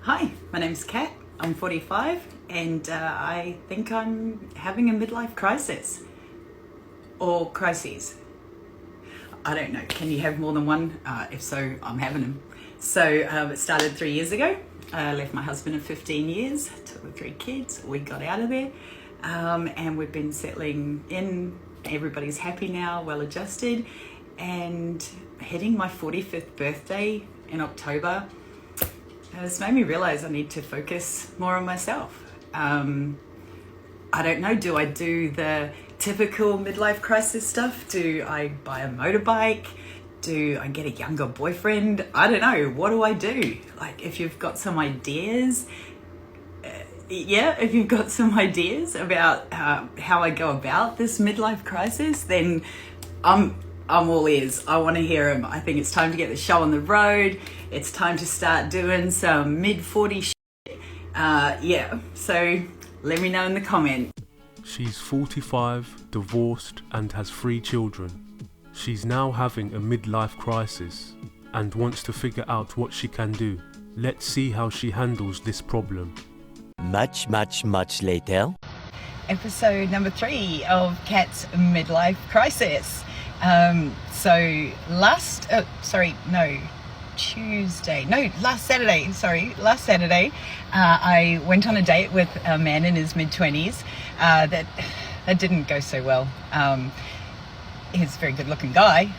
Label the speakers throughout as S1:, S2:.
S1: Hi, my name's Kat. I'm 45 and I think I'm having a midlife crisis. Or crises. I don't know. Can you have more than one? If so, I'm having them. So it started 3 years ago. I left my husband of 15 years, took with 3 kids. We got out of there and we've been settling in. Everybody's happy now, well adjusted, and hitting my 45th birthday in October has made me realize I need to focus more on myself. I don't know, do I do the typical midlife crisis stuff? Do I buy a motorbike? Do I get a younger boyfriend? I don't know. What do I do? Like, if you've got some ideas, if you've got some ideas about how I go about this midlife crisis, then I'm all ears. I want to hear them. I think it's time to get the show on the road. It's time to start doing some mid-40 shit. So let me know in the comment.
S2: She's 45, divorced, and has 3 children. She's now having a midlife crisis and wants to figure out what she can do. Let's see how she handles this problem.
S3: Much later.
S1: Episode number 3 of Kat's midlife crisis. Last Saturday, I went on a date with a man in his mid-20s. That didn't go so well. He's a very good-looking guy,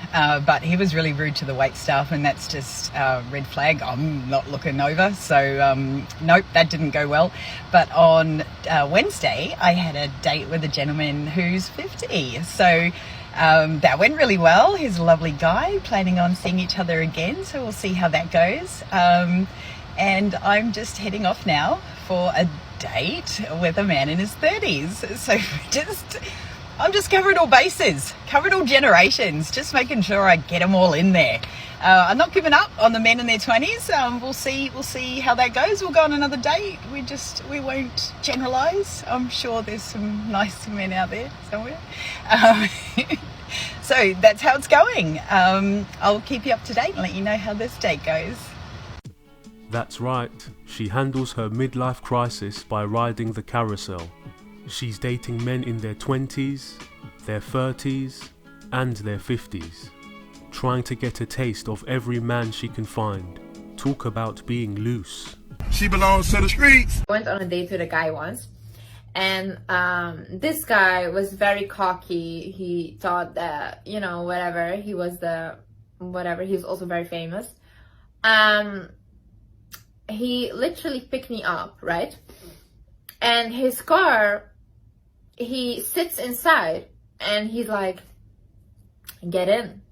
S1: but he was really rude to the wait staff, and that's just red flag. I'm not looking over, so nope, that didn't go well. But on Wednesday, I had a date with a gentleman who's 50, so that went really well. He's a lovely guy, planning on seeing each other again, so we'll see how that goes. And I'm just heading off now for a date with a man in his 30s. So I'm just covering all bases, covering all generations, just making sure I get them all in there. I'm not giving up on the men in their 20s. We'll see how that goes. We'll go on another date. We won't generalize. I'm sure there's some nice men out there somewhere. So that's how it's going. I'll keep you up to date and let you know how this date goes.
S2: That's right. She handles her midlife crisis by riding the carousel. She's dating men in their 20s, their 30s, and their 50s. Trying to get a taste of every man she can find. Talk about being loose.
S4: She belongs to the streets.
S5: I went on a date with a guy once, and this guy was very cocky. He thought that, whatever, he was also very famous. He literally picked me up, right? And his car, he sits inside and he's like, get in.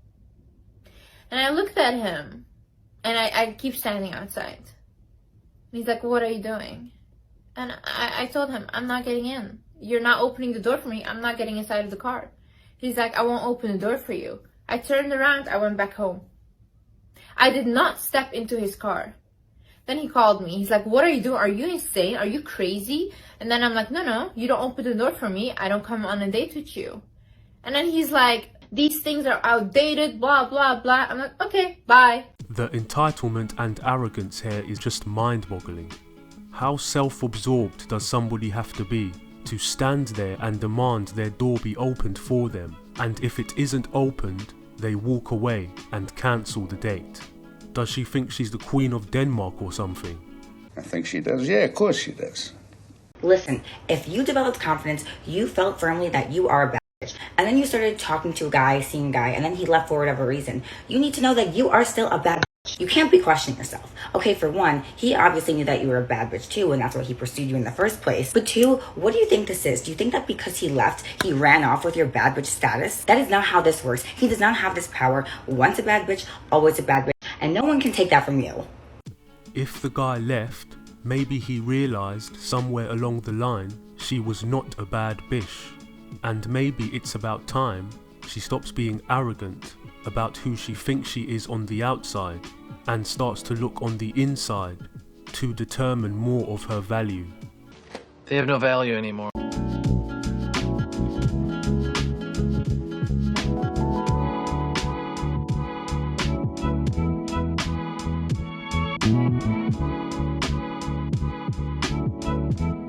S5: And I looked at him and I keep standing outside. He's like, what are you doing? And I told him, I'm not getting in. You're not opening the door for me. I'm not getting inside of the car. He's like, I won't open the door for you. I turned around. I went back home. I did not step into his car. Then he called me. He's like, what are you doing? Are you insane? Are you crazy? And then I'm like, no, you don't open the door for me. I don't come on a date with you. And then he's like, these things are outdated, blah, blah, blah. I'm like, okay, bye.
S2: The entitlement and arrogance here is just mind-boggling. How self-absorbed does somebody have to be to stand there and demand their door be opened for them? And if it isn't opened, they walk away and cancel the date. Does she think she's the Queen of Denmark or something?
S4: I think she does. Yeah, of course she does.
S6: Listen, if you developed confidence, you felt firmly that you are a bad bitch, and then you started talking to a guy, seeing a guy, and then he left for whatever reason, you need to know that you are still a bad bitch. You can't be questioning yourself. Okay, for one, he obviously knew that you were a bad bitch too, and that's why he pursued you in the first place. But 2, what do you think this is? Do you think that because he left, he ran off with your bad bitch status? That is not how this works. He does not have this power. Once a bad bitch, always a bad bitch. And no one can take that from you.
S2: If the guy left, maybe he realised somewhere along the line she was not a bad bish. And maybe it's about time she stops being arrogant about who she thinks she is on the outside and starts to look on the inside to determine more of her value.
S7: They have no value anymore.
S2: Bye.